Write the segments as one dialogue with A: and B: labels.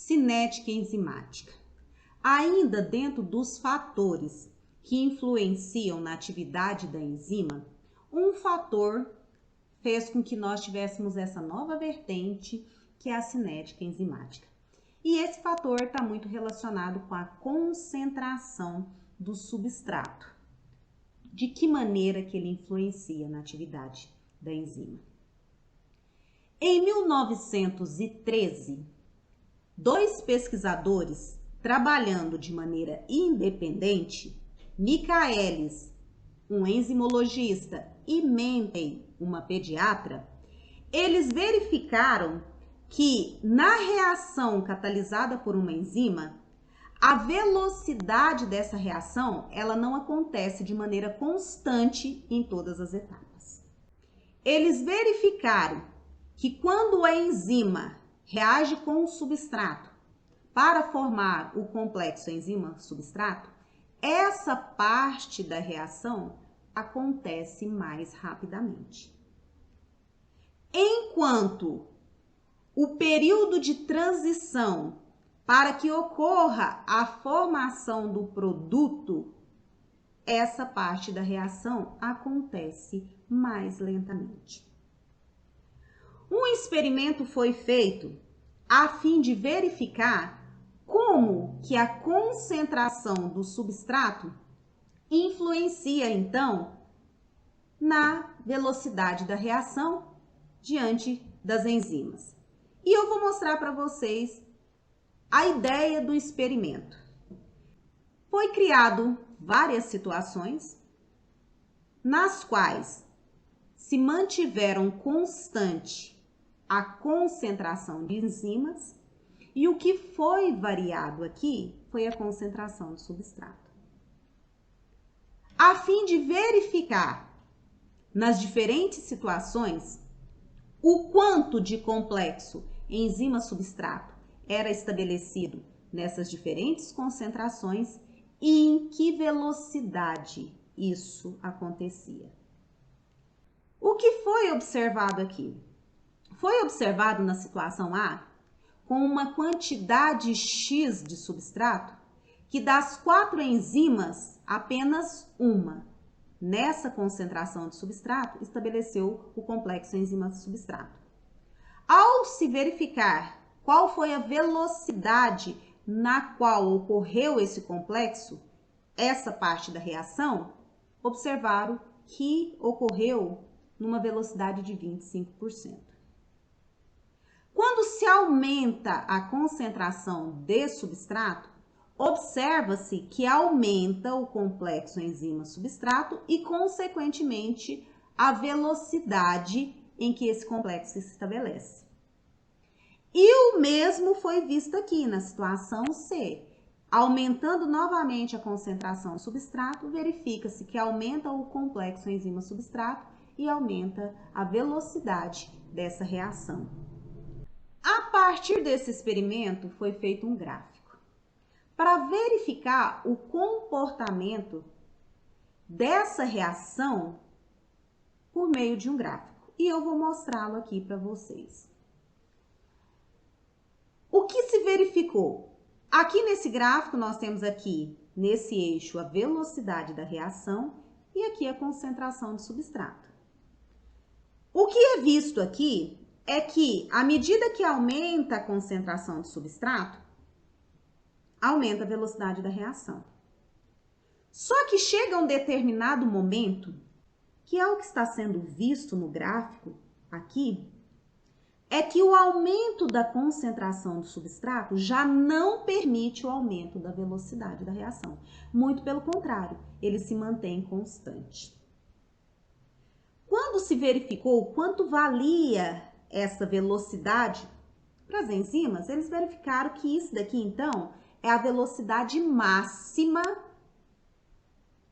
A: cinética enzimática. Ainda dentro dos fatores que influenciam na atividade da enzima, um fator fez com que nós tivéssemos essa nova vertente, que é a cinética enzimática. E esse fator está muito relacionado com a concentração do substrato. De que maneira que ele influencia na atividade da enzima? Em 1913, dois pesquisadores trabalhando de maneira independente, Michaelis, um enzimologista, e Mendel, uma pediatra, eles verificaram que na reação catalisada por uma enzima, a velocidade dessa reação, ela não acontece de maneira constante em todas as etapas. Eles verificaram que quando a enzima reage com o substrato para formar o complexo enzima-substrato, essa parte da reação acontece mais rapidamente. Enquanto o período de transição para que ocorra a formação do produto, essa parte da reação acontece mais lentamente. Um experimento foi feito a fim de verificar como que a concentração do substrato influencia, então, na velocidade da reação diante das enzimas. E eu vou mostrar para vocês a ideia do experimento. Foi criado várias situações nas quais se mantiveram constante a concentração de enzimas e o que foi variado aqui foi a concentração do substrato. A fim de verificar nas diferentes situações o quanto de complexo enzima-substrato era estabelecido nessas diferentes concentrações e em que velocidade isso acontecia. O que foi observado aqui? Foi observado na situação A, com uma quantidade X de substrato, que das 4 enzimas, apenas uma, nessa concentração de substrato, estabeleceu o complexo enzima-substrato. Ao se verificar qual foi a velocidade na qual ocorreu esse complexo, essa parte da reação, observaram que ocorreu numa velocidade de 25%. Quando se aumenta a concentração de substrato, observa-se que aumenta o complexo enzima-substrato e, consequentemente, a velocidade em que esse complexo se estabelece. E o mesmo foi visto aqui na situação C. Aumentando novamente a concentração do substrato, verifica-se que aumenta o complexo enzima-substrato e aumenta a velocidade dessa reação. A partir desse experimento, foi feito um gráfico para verificar o comportamento dessa reação por meio de um gráfico. E eu vou mostrá-lo aqui para vocês. O que se verificou? Aqui nesse gráfico, nós temos aqui, nesse eixo, a velocidade da reação e aqui a concentração de substrato. O que é visto aqui é que, à medida que aumenta a concentração de substrato, aumenta a velocidade da reação. Só que chega um determinado momento, que é o que está sendo visto no gráfico aqui, é que o aumento da concentração do substrato já não permite o aumento da velocidade da reação. Muito pelo contrário, ele se mantém constante. Quando se verificou quanto valia essa velocidade para as enzimas, eles verificaram que isso daqui, então, é a velocidade máxima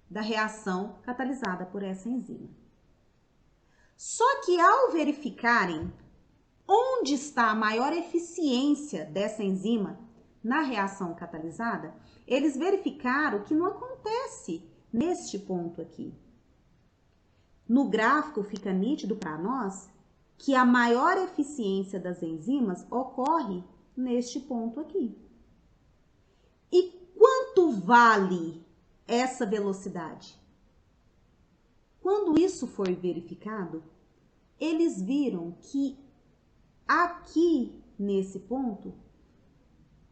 A: da reação catalisada por essa enzima. Só que ao verificarem onde está a maior eficiência dessa enzima na reação catalisada, eles verificaram que não acontece neste ponto aqui. No gráfico fica nítido para nós que a maior eficiência das enzimas ocorre neste ponto aqui. E quanto vale essa velocidade? Quando isso foi verificado, eles viram que aqui nesse ponto,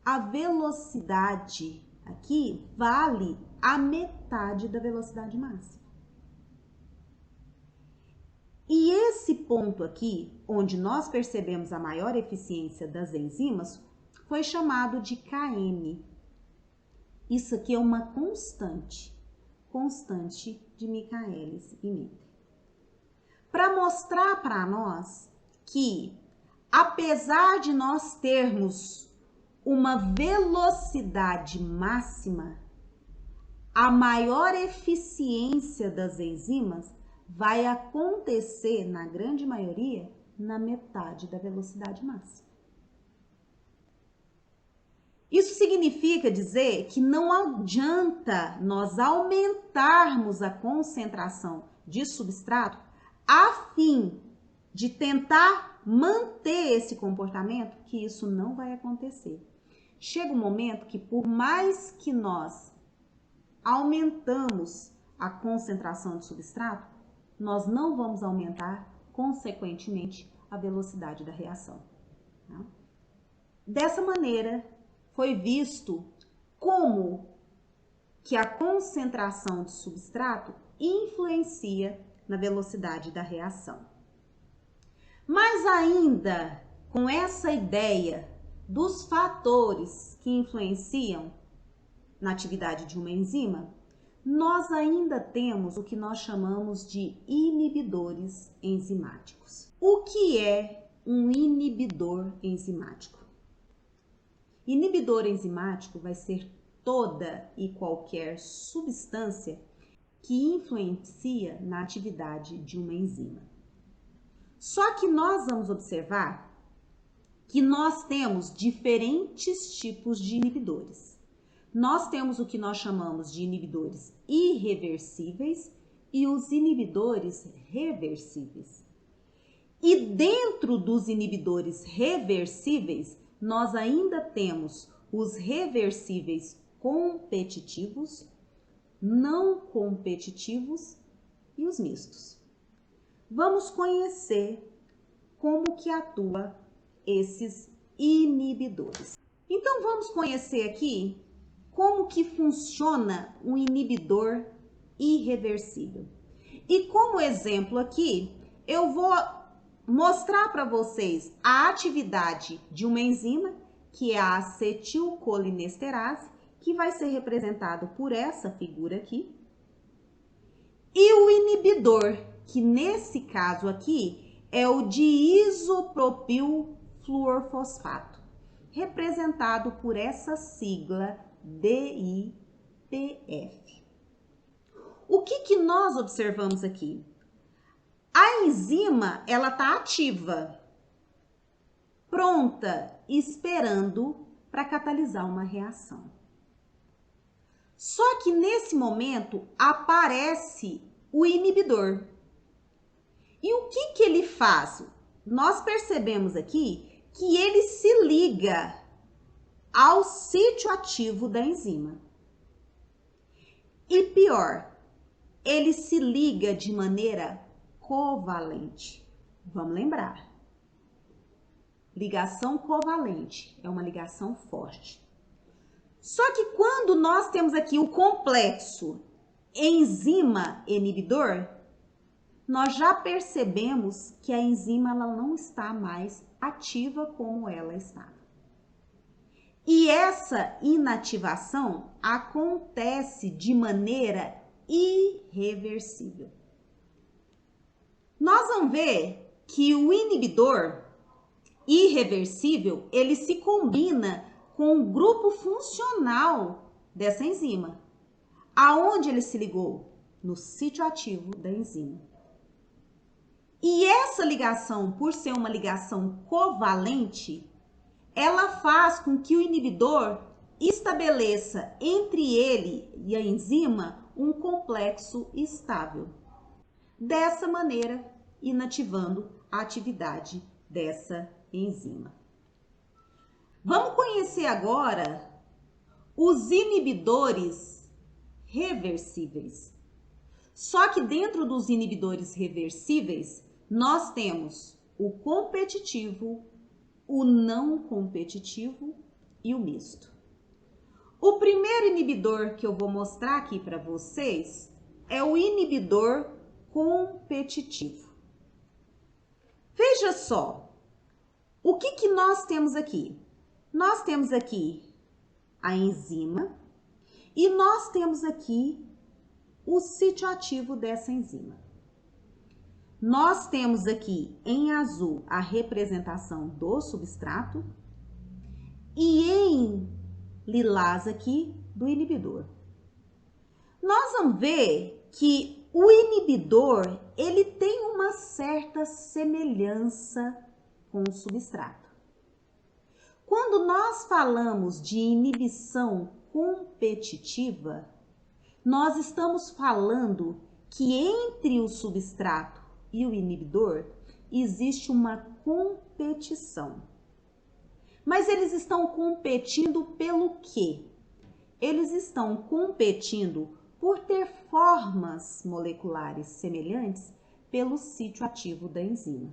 A: a velocidade aqui vale a metade da velocidade máxima. E esse ponto aqui, onde nós percebemos a maior eficiência das enzimas, foi chamado de Km. Isso aqui é uma constante de Michaelis e Menten. Para mostrar para nós que, apesar de nós termos uma velocidade máxima, a maior eficiência das enzimas vai acontecer, na grande maioria, na metade da velocidade máxima. Isso significa dizer que não adianta nós aumentarmos a concentração de substrato a fim de tentar manter esse comportamento, que isso não vai acontecer. Chega um momento que, por mais que nós aumentamos a concentração de substrato, nós não vamos aumentar, consequentemente, a velocidade da reação. Tá? Dessa maneira, foi visto como que a concentração de substrato influencia na velocidade da reação. Mas ainda com essa ideia dos fatores que influenciam na atividade de uma enzima, nós ainda temos o que nós chamamos de inibidores enzimáticos. O que é um inibidor enzimático? Inibidor enzimático vai ser toda e qualquer substância que influencia na atividade de uma enzima. Só que nós vamos observar que nós temos diferentes tipos de inibidores. Nós temos o que nós chamamos de inibidores irreversíveis e os inibidores reversíveis. E dentro dos inibidores reversíveis, nós ainda temos os reversíveis competitivos, não competitivos e os mistos. Vamos conhecer como que atua esses inibidores. Então vamos conhecer aqui como que funciona um inibidor irreversível. E como exemplo aqui, eu vou mostrar para vocês a atividade de uma enzima, que é a acetilcolinesterase, que vai ser representado por essa figura aqui. E o inibidor, que nesse caso aqui é o diisopropilfluorfosfato, representado por essa sigla DIPF. O que nós observamos aqui? A enzima, ela está ativa, pronta, esperando para catalisar uma reação. Só que nesse momento aparece o inibidor. E o que ele faz? Nós percebemos aqui que ele se liga ao sítio ativo da enzima. E pior, ele se liga de maneira covalente. Vamos lembrar. Ligação covalente é uma ligação forte. Só que quando nós temos aqui o complexo enzima-inibidor, nós já percebemos que a enzima ela não está mais ativa como ela estava. E essa inativação acontece de maneira irreversível. Nós vamos ver que o inibidor irreversível, ele se combina com o grupo funcional dessa enzima. Aonde ele se ligou? No sítio ativo da enzima. E essa ligação, por ser uma ligação covalente, ela faz com que o inibidor estabeleça entre ele e a enzima um complexo estável. Dessa maneira, inativando a atividade dessa enzima. Vamos conhecer agora os inibidores reversíveis. Só que dentro dos inibidores reversíveis, nós temos o competitivo, o não competitivo e o misto. O primeiro inibidor que eu vou mostrar aqui para vocês é o inibidor competitivo. Veja só, o que nós temos aqui? Nós temos aqui a enzima e nós temos aqui o sítio ativo dessa enzima. Nós temos aqui em azul a representação do substrato e em lilás aqui do inibidor. Nós vamos ver que o inibidor, ele tem uma certa semelhança com o substrato. Quando nós falamos de inibição competitiva, nós estamos falando que entre o substrato e o inibidor existe uma competição. Mas eles estão competindo pelo quê? Eles estão competindo por ter formas moleculares semelhantes pelo sítio ativo da enzima.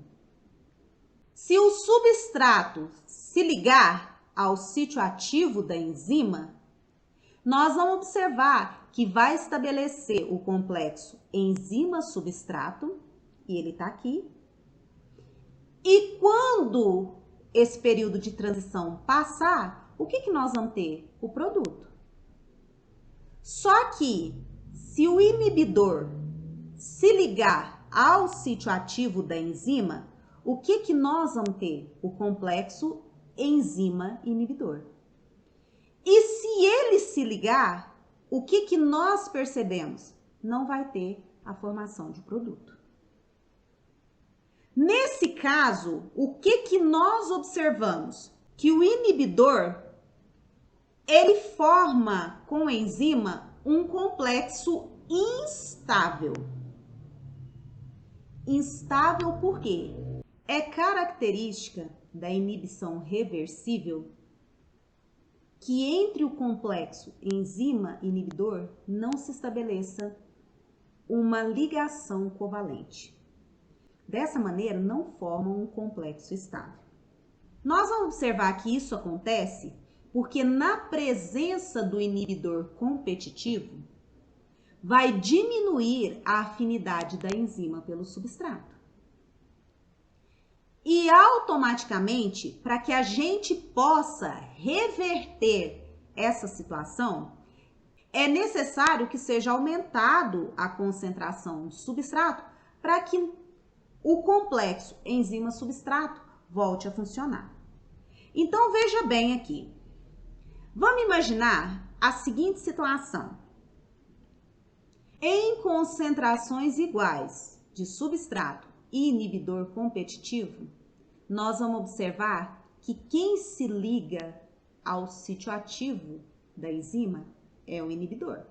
A: Se o substrato se ligar ao sítio ativo da enzima, nós vamos observar que vai estabelecer o complexo enzima-substrato, e ele está aqui. E quando esse período de transição passar, o que nós vamos ter? O produto. Só que, se o inibidor se ligar ao sítio ativo da enzima, o que nós vamos ter? O complexo enzima-inibidor. E se ele se ligar, o que nós percebemos? Não vai ter a formação de produto. Nesse caso, o que nós observamos? Que o inibidor, ele forma com a enzima um complexo instável. Instável por quê? É característica da inibição reversível que entre o complexo enzima-inibidor não se estabeleça uma ligação covalente. Dessa maneira, não formam um complexo estável. Nós vamos observar que isso acontece porque na presença do inibidor competitivo, vai diminuir a afinidade da enzima pelo substrato. E automaticamente, para que a gente possa reverter essa situação, é necessário que seja aumentado a concentração de substrato para que o complexo enzima-substrato volte a funcionar. Então, veja bem aqui. Vamos imaginar a seguinte situação. Em concentrações iguais de substrato e inibidor competitivo, nós vamos observar que quem se liga ao sítio ativo da enzima é o inibidor.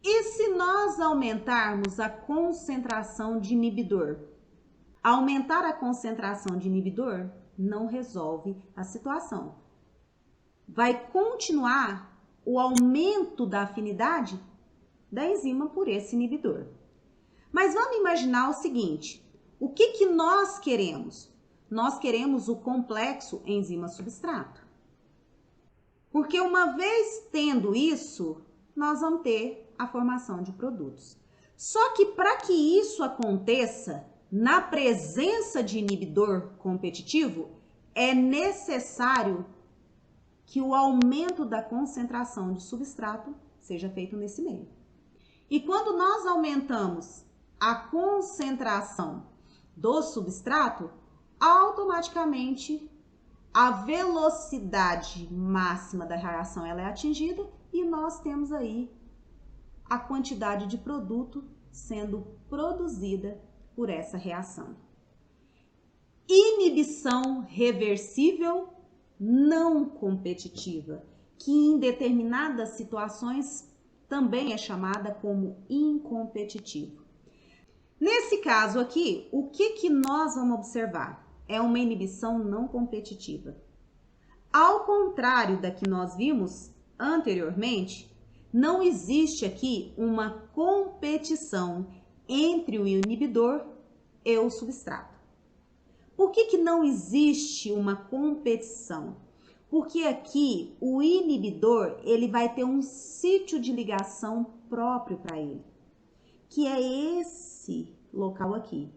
A: E se nós aumentarmos a concentração de inibidor? Aumentar a concentração de inibidor não resolve a situação. Vai continuar o aumento da afinidade da enzima por esse inibidor. Mas vamos imaginar o seguinte, o que nós queremos? Nós queremos o complexo enzima-substrato. Porque uma vez tendo isso, nós vamos ter a formação de produtos. Só que para que isso aconteça na presença de inibidor competitivo, é necessário que o aumento da concentração de substrato seja feito nesse meio. E quando nós aumentamos a concentração do substrato, automaticamente a velocidade máxima da reação ela é atingida e nós temos aí a quantidade de produto sendo produzida por essa reação. Inibição reversível não competitiva, que em determinadas situações também é chamada como incompetitivo. Nesse caso aqui, o que nós vamos observar? É uma inibição não competitiva. Ao contrário da que nós vimos anteriormente, não existe aqui uma competição entre o inibidor e o substrato. Por que não existe uma competição? Porque aqui o inibidor ele vai ter um sítio de ligação próprio para ele, que é esse local aqui.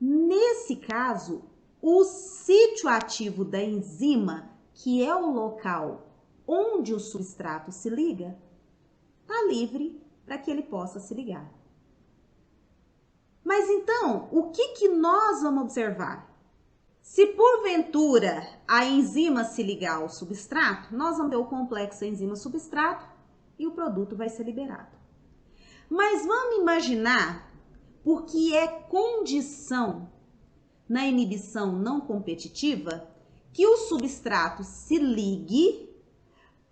A: Nesse caso, o sítio ativo da enzima, que é o local onde o substrato se liga, está livre para que ele possa se ligar. Mas então, o que nós vamos observar? Se porventura a enzima se ligar ao substrato, nós vamos ter o complexo enzima-substrato e o produto vai ser liberado. Mas vamos imaginar, porque é condição na inibição não competitiva, que o substrato se ligue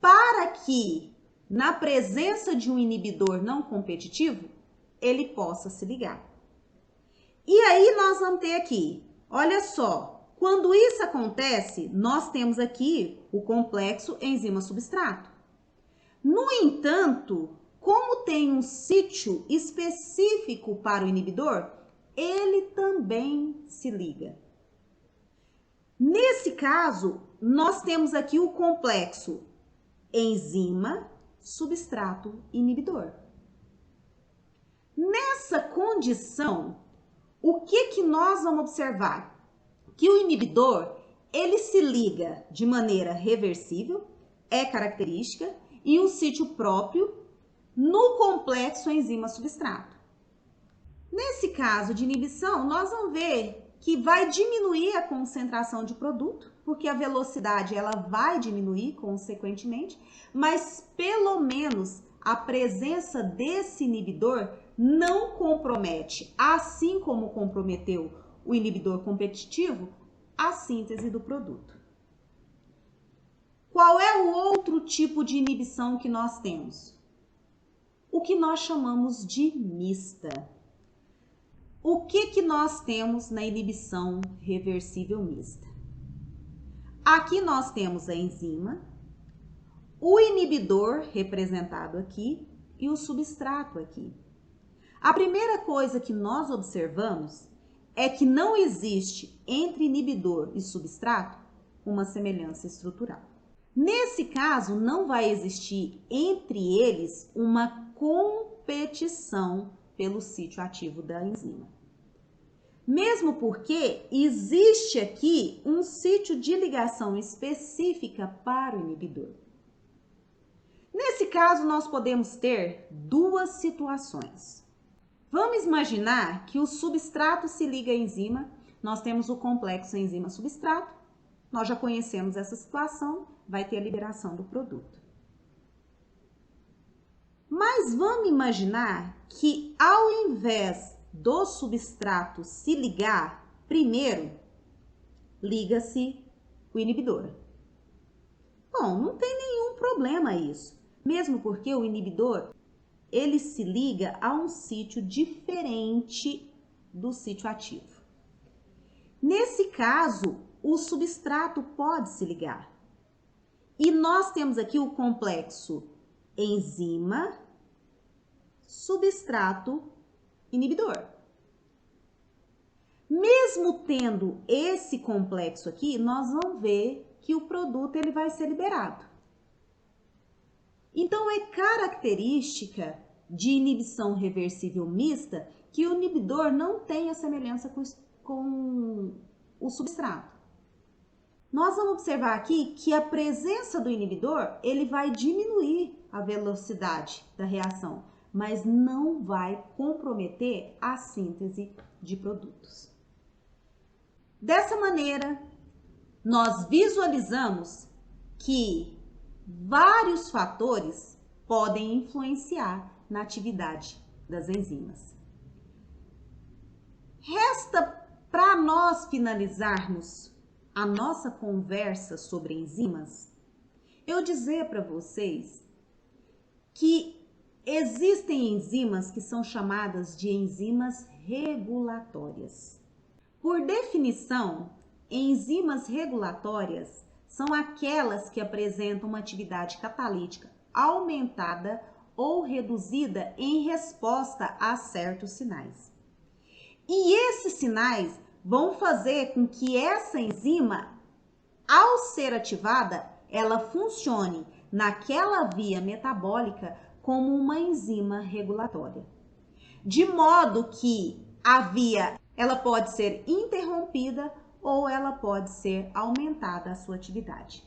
A: para que, na presença de um inibidor não competitivo, ele possa se ligar. E aí nós vamos ter aqui, olha só, quando isso acontece, nós temos aqui o complexo enzima-substrato. No entanto, como tem um sítio específico para o inibidor, ele também se liga. Nesse caso, nós temos aqui o complexo enzima, substrato, inibidor. Nessa condição, o que nós vamos observar? Que o inibidor, ele se liga de maneira reversível, é característica, em um sítio próprio no complexo enzima-substrato. Nesse caso de inibição, nós vamos ver que vai diminuir a concentração de produto, porque a velocidade ela vai diminuir consequentemente, mas pelo menos a presença desse inibidor não compromete, assim como comprometeu o inibidor competitivo, a síntese do produto. Qual é o outro tipo de inibição que nós temos? O que nós chamamos de mista. O que nós temos na inibição reversível mista? Aqui nós temos a enzima, o inibidor representado aqui e o substrato aqui. A primeira coisa que nós observamos é que não existe entre inibidor e substrato uma semelhança estrutural. Nesse caso, não vai existir entre eles uma competição pelo sítio ativo da enzima. Mesmo porque existe aqui um sítio de ligação específica para o inibidor. Nesse caso, nós podemos ter duas situações. Vamos imaginar que o substrato se liga à enzima, nós temos o complexo enzima-substrato, nós já conhecemos essa situação, vai ter a liberação do produto. Mas vamos imaginar que ao invés do substrato se ligar, primeiro liga-se o inibidor. Bom, não tem nenhum problema isso, mesmo porque o inibidor ele se liga a um sítio diferente do sítio ativo. Nesse caso, o substrato pode se ligar. E nós temos aqui o complexo enzima, substrato, inibidor. Mesmo tendo esse complexo aqui, nós vamos ver que o produto ele vai ser liberado. Então, é característica de inibição reversível mista que o inibidor não tenha semelhança com o substrato. Nós vamos observar aqui que a presença do inibidor ele vai diminuir a velocidade da reação, mas não vai comprometer a síntese de produtos. Dessa maneira, nós visualizamos que vários fatores podem influenciar na atividade das enzimas. Resta para nós finalizarmos a nossa conversa sobre enzimas, eu dizer para vocês que existem enzimas que são chamadas de enzimas regulatórias. Por definição, enzimas regulatórias são aquelas que apresentam uma atividade catalítica aumentada ou reduzida em resposta a certos sinais. E esses sinais vão fazer com que essa enzima, ao ser ativada, ela funcione naquela via metabólica como uma enzima regulatória. De modo que a via ela pode ser interrompida ou ela pode ser aumentada a sua atividade.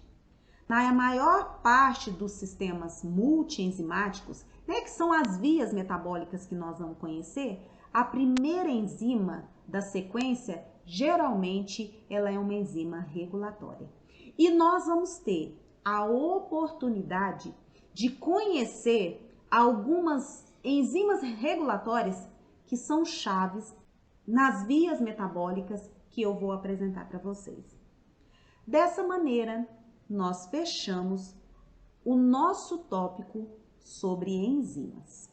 A: Na maior parte dos sistemas multienzimáticos, que são as vias metabólicas que nós vamos conhecer, a primeira enzima da sequência, geralmente, ela é uma enzima regulatória. E nós vamos ter a oportunidade de conhecer algumas enzimas regulatórias que são chaves nas vias metabólicas que eu vou apresentar para vocês. Dessa maneira, nós fechamos o nosso tópico sobre enzimas.